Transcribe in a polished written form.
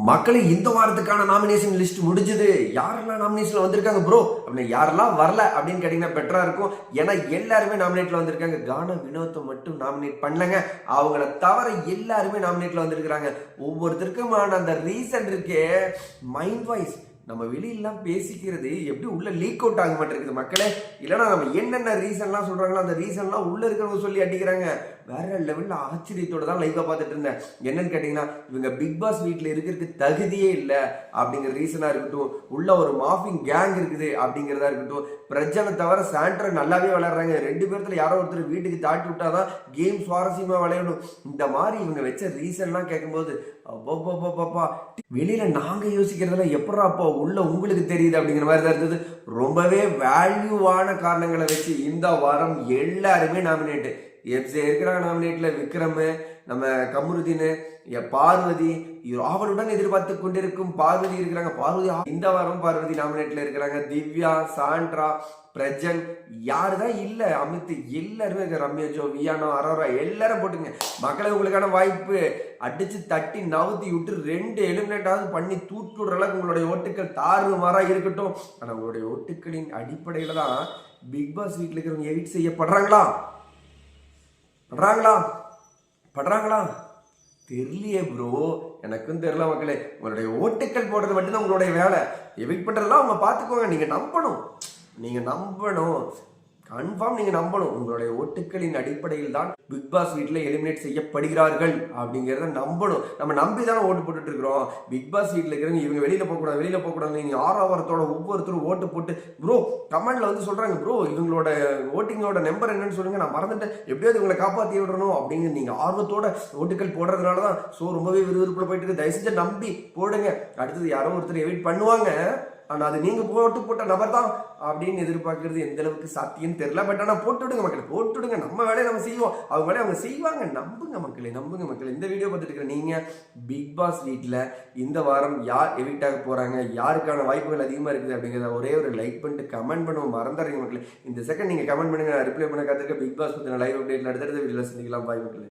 மக்களை இந்த வாரத்துக்கான நாமினேஷன் லிஸ்ட் முடிஞ்சது. யாரெல்லாம் நாமினேஷன்ல வந்திருக்காங்க ப்ரோ அப்படின்னு, யாரெல்லாம் வரல அப்படின்னு கேட்டீங்கன்னா பெட்டரா இருக்கும். ஏன்னா எல்லாருமே நாமினேட்ல வந்திருக்காங்க. கானா வினோத்தை மட்டும் நாமினேட் பண்ணலங்க. அவங்கள தவிர எல்லாருமே நாமினேட்ல வந்திருக்காங்க. ஒவ்வொருத்தருக்குமான அந்த ரீசன் இருக்கே, மைண்ட் வாய்ஸ் நம்ம வெளியெல்லாம் பேசிக்கிறது எப்படி உள்ள லீக் அவுட் ஆக மாட்டேங்குது மக்களே. இல்லைன்னா நம்ம என்னென்ன ரீசன்லாம் சொல்றாங்களோ அந்த ரீசன்லாம் உள்ள இருக்கிறவங்க சொல்லி அடிக்கிறாங்க. வேற லெவலில் ஆச்சரியத்தோட தான் லைவாக பார்த்துட்டு இருந்தேன். என்னன்னு கேட்டிங்கன்னா, இவங்க பிக் பாஸ் வீட்டில் இருக்கிறதுக்கு தகுதியே இல்லை அப்படிங்கிற ரீசனாக இருக்கட்டும், உள்ள ஒரு மாஃபிங் கேங் இருக்குது அப்படிங்கிறதா இருக்கட்டும், பிரஜனை தவிர சாண்ட்ரா நல்லாவே விளையாடுறாங்க. ரெண்டு பேர்த்துல யாரோ ஒருத்தர் வீட்டுக்கு தாட்டி விட்டாதான் கேம் சுவாரஸ்யமாக விளையாடணும். இந்த மாதிரி இவங்க வச்ச ரீசன்லாம் கேட்கும்போது அப்பா வெளியில நாங்க யோசிக்கிறதுல எப்படா அப்போ உள்ள உங்களுக்கு தெரியுது அப்படிங்கிற மாதிரி தான் இருந்தது. ரொம்பவே வேல்யூவான காரணங்களை வச்சு இந்த வாரம் எல்லாருமே நாமினேட்டு. எப்சே இருக்கிறாங்க நாமினேட்ல, விக்ரம், நம்ம கமருதீன், பார்வதி, ஆவலுடன் எதிர்பார்த்து கொண்டிருக்கும் பார்வதி இருக்கிறாங்க. பார்வதி இந்த வாரம் பார்வதி நாமினேட்ல இருக்கிறாங்க. திவ்யா, சாண்ட்ரா, பிரஜன், யாருதான் இல்ல, அமித், எல்லாருமே இருக்க. ரம்யா, ஜோ, வியானோ, அரோரா எல்லாரும் போட்டுங்க. மக்களை உங்களுக்கான வாய்ப்பு. அடிச்சு தட்டி நவுத்தி விட்டு 2 எலிமினேட்டாவது பண்ணி தூக்கி விடுற அளவுக்கு உங்களுடைய ஓட்டுக்கள் தாறுமாறா இருக்கட்டும். ஆனா உங்களுடைய ஓட்டுக்களின் அடிப்படையில தான் பிக் பாஸ் வீட்டில் இருக்கிறவங்க எவிட் செய்யப்படுறாங்களா படுறாங்களா தெரியலையே ப்ரோ. எனக்கும் தெரியல மக்களே. உங்களுடைய ஓட்டுக்கள் போடுறது மட்டும்தான் உங்களுடைய வேலை. எவிட் பண்றதெல்லாம் அவங்க பார்த்துக்கோங்க. நீங்க நம்பணும் கன்ஃபார்ம். நீங்க நம்பணும் உங்களுடைய ஓட்டுக்களின் அடிப்படையில் தான் பிக் பாஸ் வீட்டில் எலிமினேட் செய்யப்படுகிறார்கள் அப்படிங்கிறத நம்பணும். நம்ம நம்பி தானே ஓட்டு போட்டுட்டு இருக்கிறோம். பிக் பாஸ் வீட்டில் இருக்கிறவங்க இவங்க வெளியில போகக்கூடாது. நீங்க ஆறாவரத்தோட ஒவ்வொருத்தரும் ஓட்டு போட்டு ப்ரோ கமெண்ட்ல வந்து சொல்றாங்க, ப்ரோ இவங்களோட ஓட்டிங்கோட நம்பர் என்னன்னு சொல்லுங்க, நான் மறந்துட்டேன், எப்படியாவது இவங்களை காப்பாற்றி விடணும் அப்படிங்கிற நீங்க ஆர்வத்தோட ஓட்டுக்கள் போடுறதுனால தான் ஸோ ரொம்பவே விறுவிறுப்புல போயிட்டு இருக்கு. தயவு செஞ்சு நம்பி போடுங்க. அடுத்தது யாரோ ஒருத்தர் எவிட் பண்ணுவாங்க. ஆனால் அது நீங்கள் போட்ட நபர் தான் அப்படின்னு எதிர்பார்க்கறது எந்த அளவுக்கு சாத்தியம் தெரியல. பட் ஆனால் போட்டுவிடுங்க மக்களே, போட்டுவிடுங்க. நம்ம வேலையை நம்ம செய்வோம், அவங்க வேலையை அவங்க செய்வாங்க. நம்புங்க மக்களே. இந்த வீடியோ பார்த்துட்டு இருக்கிற நீங்கள் பிக் பாஸ் வீட்டில் இந்த வாரம் யார் எவிக்ட் ஆக போகிறாங்க, யாருக்கான வாய்ப்புகள் அதிகமாக இருக்குது அப்படிங்கிறத ஒரே ஒரு லைக் பண்ணிட்டு கமெண்ட் பண்ணுவோம். மறந்துடுறீங்க மக்களே. இந்த செகண்ட் நீங்கள் கமெண்ட் பண்ணுங்க, நான் ரிப்ளை பண்ண காத்திருக்க. பிக் பாஸ் பற்றின லைவ் அப்டேட்டில் அடுத்தடுத்த வீடியோவில் சந்திக்கலாம். பாய் மக்களே.